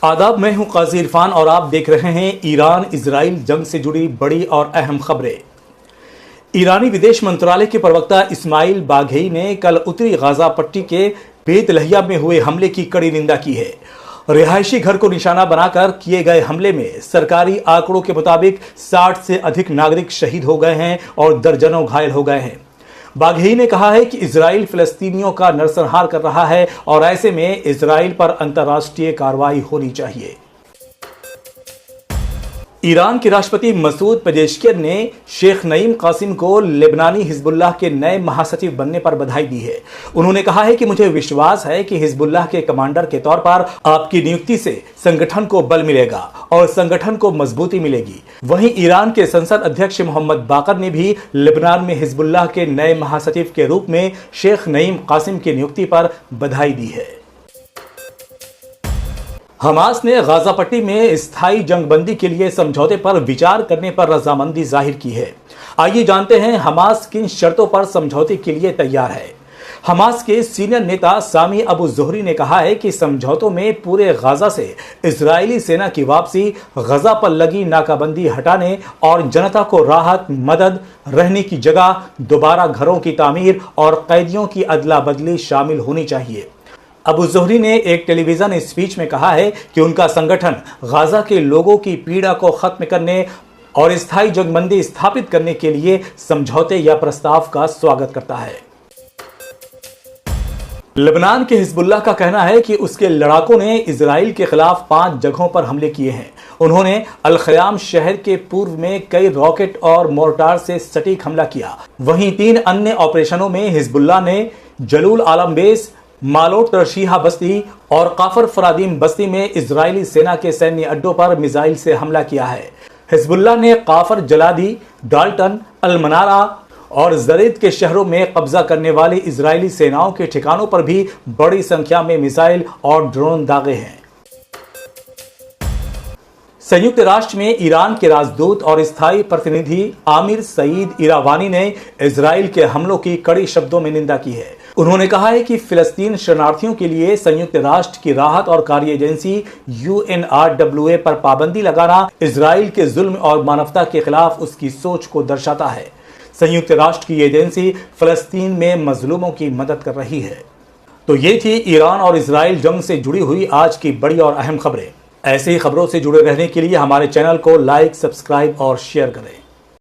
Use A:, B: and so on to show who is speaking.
A: आदाब, मैं हूं काजी इरफान और आप देख रहे हैं ईरान इजराइल जंग से जुड़ी बड़ी और अहम खबरें। ईरानी विदेश मंत्रालय के प्रवक्ता इस्माइल बाघेई ने कल उत्तरी गाजा पट्टी के बेतलहिया में हुए हमले की कड़ी निंदा की है। रिहायशी घर को निशाना बनाकर किए गए हमले में सरकारी आंकड़ों के मुताबिक 60 से अधिक नागरिक शहीद हो गए हैं और दर्जनों घायल हो गए हैं। बाघेई ने कहा है कि इजराइल फिलिस्तीनियों का नरसंहार कर रहा है और ऐसे में इजराइल पर अंतर्राष्ट्रीय कार्रवाई होनी चाहिए। ईरान के राष्ट्रपति मसूद पेजेश्कियन ने शेख नईम कासिम को लेबनानी हिजबुल्लाह के नए महासचिव बनने पर बधाई दी है। उन्होंने कहा है कि मुझे विश्वास है कि हिजबुल्लाह के कमांडर के तौर पर आपकी नियुक्ति से संगठन को बल मिलेगा और संगठन को मजबूती मिलेगी। वहीं ईरान के संसद अध्यक्ष मोहम्मद बाकर ने भी लेबनान में हिजबुल्लाह के नए महासचिव के रूप में शेख नईम कासिम की नियुक्ति पर बधाई दी है। हमास ने गाजा पट्टी में स्थायी जंगबंदी के लिए समझौते पर विचार करने पर रजामंदी जाहिर की है। आइए जानते हैं हमास किन शर्तों पर समझौते के लिए तैयार है। हमास के सीनियर नेता सामी अबू ज़ोहरी ने कहा है कि समझौतों में पूरे गाजा से इजरायली सेना की वापसी, गाजा पर लगी नाकाबंदी हटाने और जनता को राहत, मदद, रहने की जगह, दोबारा घरों की तामीर और कैदियों की अदला बदली शामिल होनी चाहिए। अबू ज़ोहरी ने एक टेलीविजन स्पीच में कहा है कि उनका संगठन गाजा के लोगों की पीड़ा को खत्म करने और स्थायी जंगबंदी स्थापित करने के लिए समझौते या प्रस्ताव का स्वागत करता है। लेबनान के हिजबुल्लाह का कहना है कि उसके लड़ाकों ने इजराइल के खिलाफ 5 जगहों पर हमले किए हैं। उन्होंने अल ख़याम शहर के पूर्व में कई रॉकेट और मोर्टार से सटीक हमला किया। वहीं 3 अन्य ऑपरेशनों में हिजबुल्लाह ने जलूल आलम बेस, मालोट तरशीहा बस्ती और काफर फरादीम बस्ती में इजरायली सेना के सैन्य अड्डों पर मिसाइल से हमला किया है। हिजबुल्लाह ने काफर, जलादी, डाल्टन, अल-मनारा और जरीद के शहरों में कब्जा करने वाली इजरायली सेनाओं के ठिकानों पर भी बड़ी संख्या में मिसाइल और ड्रोन दागे हैं। संयुक्त राष्ट्र में ईरान के राजदूत और स्थायी प्रतिनिधि आमिर सईद इरावानी ने इजराइल के हमलों की कड़ी शब्दों में निंदा की है। उन्होंने कहा है कि फिलिस्तीन शरणार्थियों के लिए संयुक्त राष्ट्र की राहत और कार्य एजेंसी UNRWA पर पाबंदी लगाना इजराइल के जुल्म और मानवता के खिलाफ उसकी सोच को दर्शाता है। संयुक्त राष्ट्र की एजेंसी फिलिस्तीन में मजलूमों की मदद कर रही है। तो ये थी ईरान और इजराइल जंग से जुड़ी हुई आज की बड़ी और अहम खबरें। ऐसी ही खबरों से जुड़े रहने के लिए हमारे चैनल को लाइक, सब्सक्राइब और शेयर करें।